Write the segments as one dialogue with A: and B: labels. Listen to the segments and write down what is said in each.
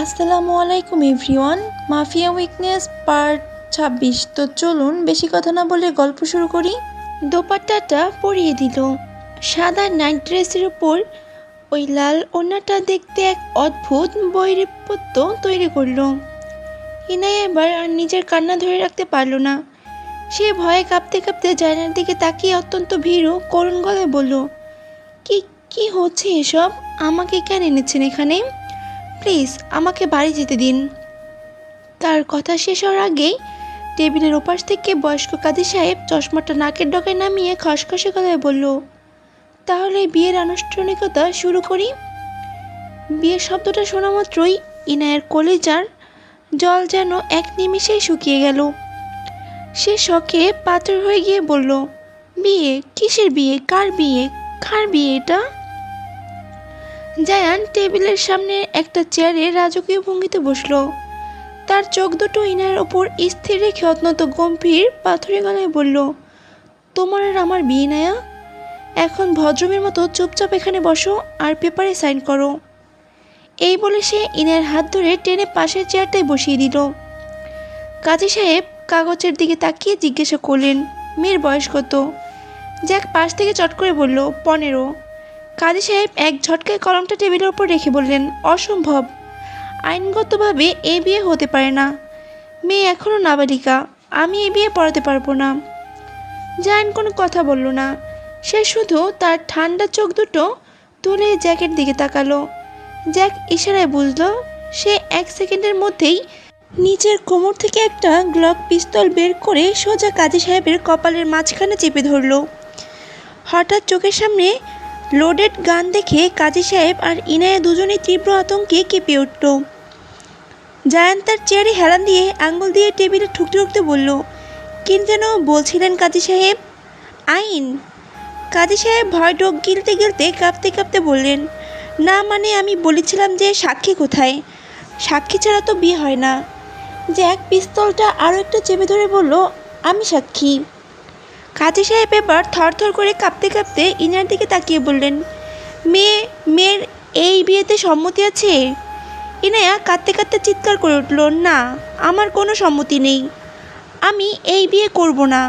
A: আসসালামু আলাইকুম everyone. Mafia weakness part 26। তো চলুন বেশি কথা না বলে গল্প শুরু করি। দোপাট্টাটা পরিয়ে দিল। সাদা নাইট ড্রেসের উপর ওই লাল ওড়নাটা দেখতে এক অদ্ভুত বৈরিপত্য তৈরি করলো। ইনায়া এবার আর নিজের কান্না ধরে রাখতে পারল না। সে ভয়ে কাঁপতে কাঁপতে জায়নার দিকে তাকিয়ে অত্যন্ত ভীরু করুণ গলায় বলল, কি কি হচ্ছে এসব? আমাকে কেন এনেছেন এখানে? প্লিজ আমাকে বাড়ি যেতে দিন। তার কথা শেষ হওয়ার আগেই টেবিলের ওপাশ থেকে বয়স্ক কাজী সাহেব চশমাটা নাকের ডগায় নামিয়ে খসখসে গলায় বলল, তাহলে বিয়ের আনুষ্ঠানিকতা শুরু করি। বিয়ের শব্দটা শোনা মাত্রই ইনায়ের কলিজার জল যেন এক নিমিষেই শুকিয়ে গেল। সে শখে পাথর হয়ে গিয়ে বলল, বিয়ে? কিসের বিয়ে? কার বিয়ে? কার বিয়ে এটা? জায়ান টেবিলের সামনে একটা চেয়ারে রাজকীয় ভঙ্গিতে বসলো। তার চোখ দুটো ইনার ওপর স্থির রেখে অত্যন্ত গম্ভীর পাথরে গলায় বলল, তোমার আর আমার বিয়ে নায়া। এখন ভদ্রমের মতো চুপচাপ এখানে বসো আর পেপারে সাইন করো। এই বলে সে ইনার হাত ধরে টেনে পাশের চেয়ারটায় বসিয়ে দিল। কাজী সাহেব কাগজের দিকে তাকিয়ে জিজ্ঞাসা করলেন, মেয়ের বয়স কত? জ্যাক পাশ থেকে চট করে বলল, 15। কাজী সাহেব এক ঝটকায় কলমটা টেবিলের ওপর রেখে বললেন, অসম্ভব। আইনগতভাবে এই বিয়ে হতে পারে না। মেয়ে এখনও নাবালিকা। আমি এই বিয়ে পড়াতে পারবো না। জায়ান কোনো কথা বলল না। সে শুধু তার ঠান্ডা চোখ দুটো তুলে জ্যাকের দিকে তাকালো। জ্যাক ইশারায় বুঝলো। সে 1 সেকেন্ডের মধ্যেই নিচের কোমর থেকে একটা গ্লক পিস্তল বের করে সোজা কাজী সাহেবের কপালের মাঝখানে চেপে ধরল। হঠাৎ চোখের সামনে লোডেড গান দেখে কাজী সাহেব আর ইনায়া দুজনেই তীব্র আতঙ্কে কেঁপে উঠল। জায়ান তার চেয়ারে হেলান দিয়ে আঙ্গুল দিয়ে টেবিলে ঠুকতে ঠুকতে বলল, কি যেন বলছিলেন কাজী সাহেব? আইন? কাজী সাহেব ভয় ডোক গিলতে গিলতে কাঁপতে কাঁপতে বললেন, না মানে আমি বলেছিলাম যে সাক্ষী কোথায়? সাক্ষী ছাড়া তো বিয়ে হয় না। জ্যাক পিস্তলটা আরও একটু চেপে ধরে বলল, আমি সাক্ষী। কাজী সাহেব এবার থরথর করে কাঁপতে কাঁপতে ইনার দিকে তাকিয়ে বললেন, মেয়ের এই বিয়েতে সম্মতি আছে? ইনায়া কাঁদতে কাঁদতে চিৎকার করে উঠল, না, আমার কোনো সম্মতি নেই। আমি এই বিয়ে করব না।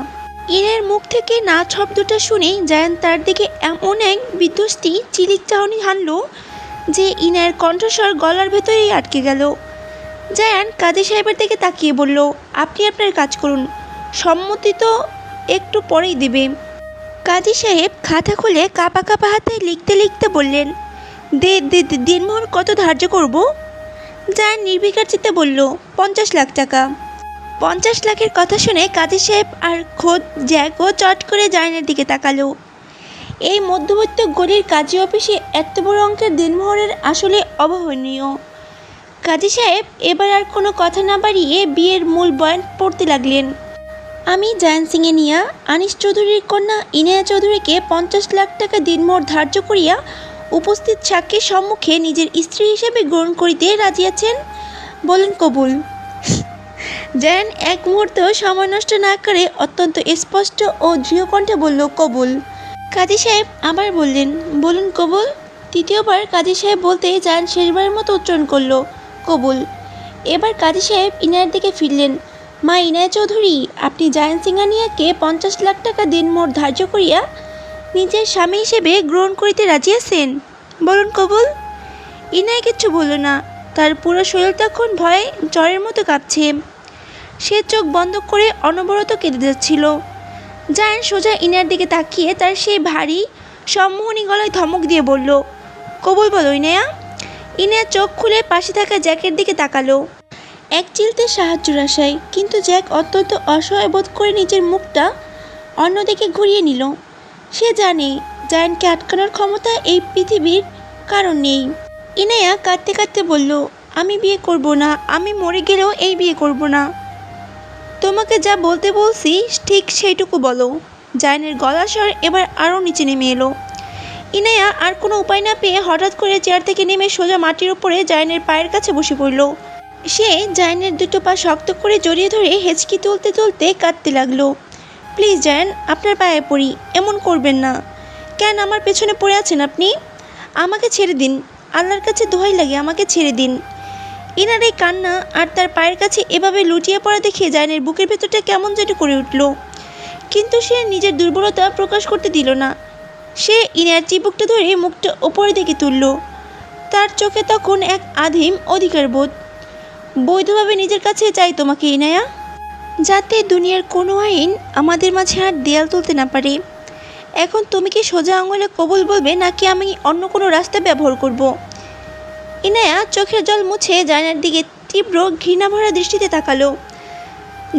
A: ইনার মুখ থেকে না শব্দটা শুনেই জায়ান তার দিকে এমন এক বিধ্বস্তি চিলির চাহনি হানল যে ইনার কণ্ঠস্বর গলার ভেতরেই আটকে গেল। জায়ান কাজী সাহেবের দিকে তাকিয়ে বলল, আপনি আপনার কাজ করুন, সম্মতি তো একটু পরেই দেবে। কাজী সাহেব খাতা খুলে কাঁপা কাঁপা হাতে লিখতে লিখতে বললেন, দিনমোহর কত ধার্য করব? জায়ান নির্বিকার চিত্তে বলল, 50 লাখ টাকা। 50 লাখের কথা শুনে কাজী সাহেব আর খোদ জ্যাকও চট করে জায়ানের দিকে তাকালো। এই মধ্যবিত্ত গলির কাজী অফিসে এত বড় অঙ্কের দিনমোহরের আসলে অভাবনীয়। কাজী সাহেব এবার আর কোনো কথা না বাড়িয়ে বিয়ের মূল বয়ান পড়তে লাগলেন। আমি জায়ান সিংয়ে নিয়া আনিস চৌধুরীর কন্যা ইনায়া চৌধুরীকে 50 লাখ টাকা দিনমোহর ধার্য করিয়া উপস্থিত সাক্ষীর সম্মুখে নিজের স্ত্রী হিসেবে গ্রহণ করিতে রাজি আছেন, বলেন কবুল। জায়ান এক মুহূর্ত সময় নষ্ট না করে অত্যন্ত স্পষ্ট ও দৃঢ় কণ্ঠে বলল, কবুল। কাজী সাহেব আবার বললেন, বলুন কবুল। তৃতীয়বার কাজী সাহেব বলতে জায়ান শেষবারের মতো উচ্চারণ করল, কবুল। এবার কাজী সাহেব ইনায়ের দিকে ফিরলেন, মা ইনায়া চৌধুরী, আপনি জায়ান সিংহানিয়াকে 50 লাখ টাকা দিনমোহর ধার্য করিয়া নিজের স্বামী হিসেবে গ্রহণ করিতে রাজি আছেন, বলুন কবুল। ইনায়া কিচ্ছু বলল না। তার পুরো শরীর তখন ভয়ে জ্বরের মতো কাঁপছে। সে চোখ বন্ধ করে অনবরত কেঁদে যাচ্ছিল। জায়ান সোজা ইনার দিকে তাকিয়ে তার সেই ভারী সম্মোহনী গলায় ধমক দিয়ে বলল, কবুল বলো ইনায়া। ইনায়া চোখ খুলে পাশে থাকা জ্যাকের দিকে তাকালো এক চিলতে সাহায্যের আশায়, কিন্তু জ্যাক অত্যন্ত অসহায় বোধ করে নিজের মুখটা অন্যদিকে ঘুরিয়ে নিল। সে জানে জায়ানকে আটকানোর ক্ষমতা এই পৃথিবীর কারণ নেই। ইনায়া কাঁদতে কাঁদতে বলল, আমি বিয়ে করব না, আমি মরে গেলেও এই বিয়ে করব না। তোমাকে যা বলতে বলছি ঠিক সেইটুকু বলো। জায়ানের গলার স্বর এবার আরও নিচে নেমে এলো। ইনায়া আর কোনো উপায় না পেয়ে হঠাৎ করে চেয়ার থেকে নেমে সোজা মাটির উপরে জায়ানের পায়ের কাছে বসে পড়ল। সে জায়ানের দুটো পা শক্ত করে জড়িয়ে ধরে হেঁচকি তুলতে তুলতে কাঁদতে লাগলো। প্লিজ জায়ান, আপনার পায়ে পড়ি, এমন করবেন না। কেন আমার পেছনে পড়ে আছেন আপনি? আমাকে ছেড়ে দিন, আল্লাহর কাছে দোহাই লাগে, আমাকে ছেড়ে দিন। ইনার এই কান্না আর তার পায়ের কাছে এভাবে লুটিয়ে পড়া দেখে জায়ানের বুকের ভেতরটা কেমন যেন করে উঠল, কিন্তু সে নিজের দুর্বলতা প্রকাশ করতে দিল না। সে ইনার চিবুকটা ধরে মুখটা ওপরের দিকে তুলল। তার চোখে তখন এক আদিম অধিকার বোধ। বৈধভাবে নিজের কাছে চাই তোমাকে ইনায়া, যাতে দুনিয়ার কোনো আইন আমাদের মাঝে আর দেয়াল তুলতে না পারে। এখন তুমি কি সোজা আঙুলে কবুল বলবে, নাকি আমি অন্য কোনো রাস্তা ব্যবহার করব? ইনায়া চোখের জল মুছে জায়ানের দিকে তীব্র ঘৃণাভরা দৃষ্টিতে তাকালো।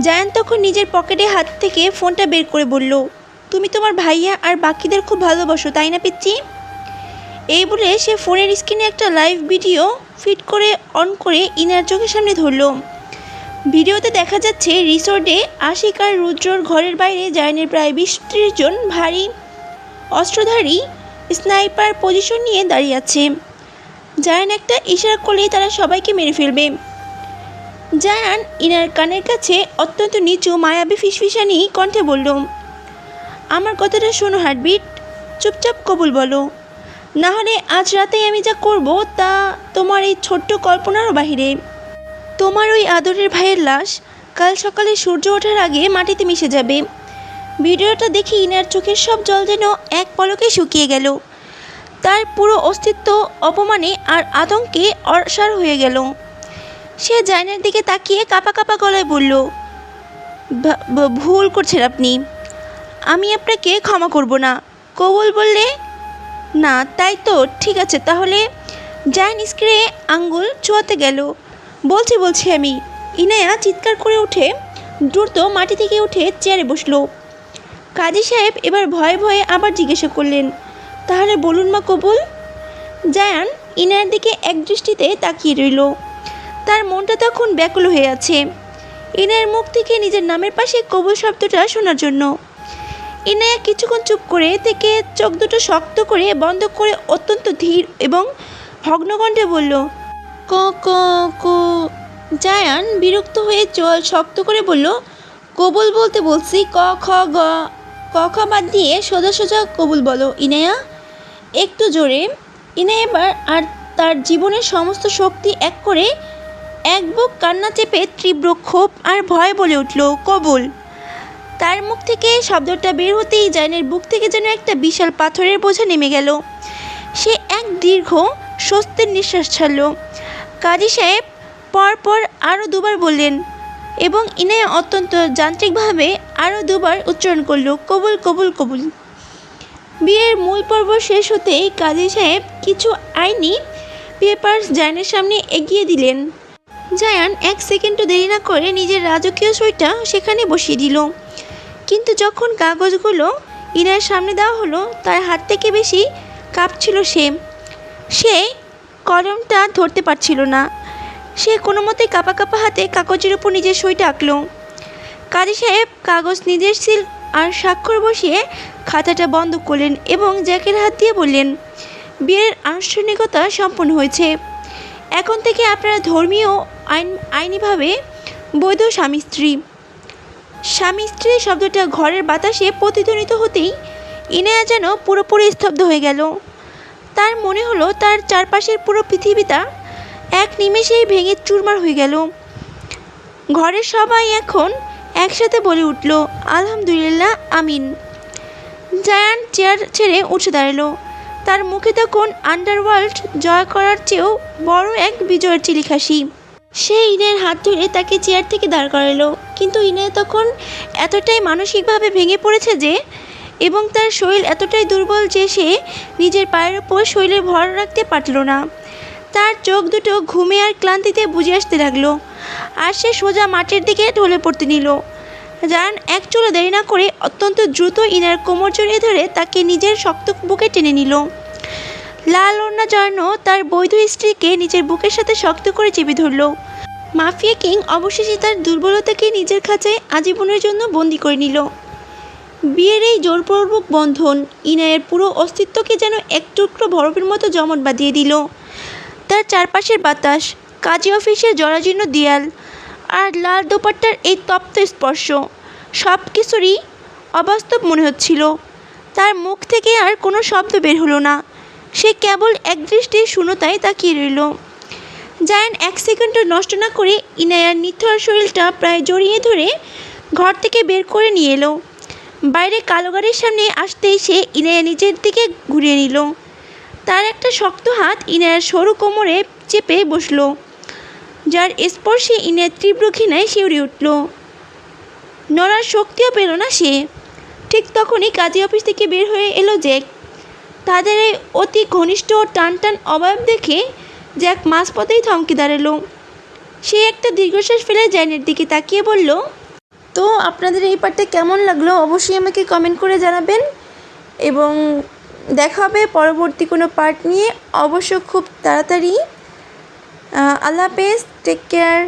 A: জায়ান তখন নিজের পকেটে হাত থেকে ফোনটা বের করে বলল, তুমি তোমার ভাইয়া আর বাকিদের খুব ভালোবাসো, তাই না পিচ্চি? এই বলে সে ফোনের স্ক্রিনে একটা লাইভ ভিডিও ফিট করে অন করে ইনার চোখের সামনে ধরল। ভিডিওতে দেখা যাচ্ছে রিসোর্টে আশিক আর রুদ্রর ঘরের বাইরে জায়ানের প্রায় 20-30 জন ভারী অস্ত্রধারী স্নাইপার পজিশন নিয়ে দাঁড়িয়ে আছে। জায়ান একটা ইশারা করলেই তারা সবাইকে মেরে ফেলবে। জায়ান ইনার কানের কাছে অত্যন্ত নিচু মায়াবী ফিসফিসানি কণ্ঠে বলল, আমার কথাটা শোনো হার্টবিট, চুপচাপ কবুল বলো, না হলে আজ রাতেই আমি যা করব তা তোমার এই ছোট্ট কল্পনারও বাহিরে। তোমার ওই আদরের ভাইয়ের লাশ কাল সকালে সূর্য ওঠার আগে মাটিতে মিশে যাবে। ভিডিওটা দেখে ইনার চোখের সব জল যেন এক পলকে শুকিয়ে গেল। তার পুরো অস্তিত্ব অপমানে আর আতঙ্কে অসাড় হয়ে গেল। সে জায়ানের দিকে তাকিয়ে কাঁপা কাঁপা গলায় বলল, ভুল করছেন আপনি, আমি আপনাকে ক্ষমা করব না। কবুল বললে না, তাই তো, ঠিক আছে তাহলে। জায়ান স্ক্রিনে আঙ্গুল ছোঁয়াতে গেল। বলছি আমি। ইনায়া চিৎকার করে উঠে দ্রুত মাটি থেকে উঠে চেয়ারে বসলো। কাজী সাহেব এবার ভয়ে ভয়ে আবার জিজ্ঞাসা করলেন, তাহলে বলুন মা কবুল। জায়ান ইনায়ার দিকে একদৃষ্টিতে তাকিয়ে রইল। তার মনটা তখন ব্যাকুল হয়ে আছে ইনায়ার মুখ থেকে নিজের নামের পাশে কবুল শব্দটা শোনার জন্য। ইনায়া কিছুক্ষণ চুপ করে থেকে চোখ দুটো শক্ত করে বন্ধ করে অত্যন্ত ধীর এবং ভগ্নকণ্ঠে বলল, ক ক ক। জায়ান বিরক্ত হয়ে চোয়াল শক্ত করে বলল, কবুল বলতে বলছি, ক খ গ। ক খ বাদ দিয়ে সোজা সোজা কবুল বলো ইনায়া, একটু জোরে। ইনায়া এবার আর তার জীবনের সমস্ত শক্তি এক করে এক বুক কান্না চেপে তীব্র ক্ষোভ আর ভয় বলে উঠল, কবুল। তার মুখ থেকে শব্দটা বের হতেই জায়ানের বুক থেকে যেন একটা বিশাল পাথরের বোঝা নেমে গেল। সে এক দীর্ঘ স্বস্তির নিঃশ্বাস ছাড়ল। কাজী সাহেব পরপর আরও দুবার বললেন এবং ইনায়া অত্যন্ত যান্ত্রিকভাবে আরও দুবার উচ্চারণ করল, কবুল কবুল কবুল। বিয়ের মূল পর্ব শেষ হতেই কাজী সাহেব কিছু আইনি পেপারস জায়ানের সামনে এগিয়ে দিলেন। জায়ান এক সেকেন্ডও দেরি না করে নিজের রাজকীয় সইটা সেখানে বসিয়ে দিল। কিন্তু যখন কাগজগুলো ইনার সামনে দেওয়া হলো, তার হাত থেকে বেশি কাঁপছিল সে কলমটা ধরতে পারছিল না। সে কোনো মতে কাঁপা কাঁপা হাতে কাগজের উপর নিজের সইটা আঁকল। কাজী সাহেব কাগজ নিজের সিল আর স্বাক্ষর বসিয়ে খাতাটা বন্ধ করলেন এবং জ্যাকের হাত দিয়ে বললেন, বিয়ের আনুষ্ঠানিকতা সম্পন্ন হয়েছে। এখন থেকে আপনারা ধর্মীয় আইনিভাবে বৈধ স্বামী স্ত্রী। স্বামী স্ত্রী শব্দটা ঘরের বাতাসে প্রতিধ্বনিত হতেই ইনায়া যেন পুরোপুরি স্তব্ধ হয়ে গেল। তার মনে হলো তার চারপাশের পুরো পৃথিবীটা এক নিমেষেই ভেঙে চুরমার হয়ে গেল। ঘরের সবাই এখন একসাথে বলে উঠল, আলহামদুলিল্লাহ, আমিন। জায়ান চেয়ার ছেড়ে উঠে দাঁড়ালো। তার মুখে তখন আন্ডারওয়ার্ল্ড জয় করার চেয়েও বড় এক বিজয়ের চিলিক হাসি। সে ইনায়ের হাত ধরে তাকে চেয়ার থেকে দাঁড় করালো, কিন্তু ইনায় তখন এতটাই মানসিকভাবে ভেঙে পড়েছে যে এবং তার শরীর এতটাই দুর্বল যে সে নিজের পায়ের ওপর শরীরে ভর রাখতে পারল না। তার চোখ দুটো ঘুমে আর ক্লান্তিতে বুঝে আসতে লাগলো, আর সে সোজা মাটির দিকে ঢলে পড়তে নিল। জায়ান এক চুলো দেরি না করে অত্যন্ত দ্রুত ইনার কোমর জড়িয়ে ধরে তাকে নিজের শক্ত বুকে টেনে নিল। লাল ওড়না জড়ানো তার বৈধ স্ত্রীকে নিজের বুকের সাথে শক্ত করে চেপে ধরল। মাফিয়া কিং অবশেষে তার দুর্বলতাকে নিজের খাঁচায় আজীবনের জন্য বন্দি করে নিল। বিয়ের এই জোরপূর্বক বন্ধন ইনায়ের পুরো অস্তিত্বকে যেন এক টুকরো বরফের মতো জমট বাঁধিয়ে দিল। তার চারপাশের বাতাস, কাজী অফিসের জরাজীর্ণ দেয়াল আর লাল দোপাট্টার এই তপ্ত স্পর্শ সব কিছুরই অবাস্তব মনে হচ্ছিল। তার মুখ থেকে আর কোনো শব্দ বের হলো না। সে কেবল একদৃষ্টি শূন্যতায় তাকিয়ে রইল। জায়ান 1 সেকেন্ডও নষ্ট না করে ইনায়ার নিথর শরীরটা প্রায় জড়িয়ে ধরে ঘর থেকে বের করে নিয়ে এলো। বাইরে কালো গাড়ির সামনে আসতেই সে ইনায়া নিজের দিকে ঘুরিয়ে নিল। তার একটা শক্ত হাত ইনায়ার সরু কোমরে চেপে বসলো, যার স্পর্শে ইনায়ার তীব্র ঘৃণায় শিউরে উঠল। নড়ার শক্তিও পেল না সে। ঠিক তখনই কাজী অফিস থেকে বের হয়ে এলো জ্যাক। তাদের এই অতি ঘনিষ্ঠ টান টান অবয়ব দেখে জ্যাক মাঝপথেই থমকে দাঁড়ালো। সে একটা দীর্ঘশ্বাস ফেলে জায়ানের দিকে তাকিয়ে বলল, তো আপনাদের এই পার্টটা কেমন লাগলো অবশ্যই আমাকে কমেন্ট করে জানাবেন, এবং দেখা হবে পরবর্তী কোনো পার্ট নিয়ে অবশ্য খুব তাড়াতাড়ি। আল্লাহ হাফেজ, টেক কেয়ার।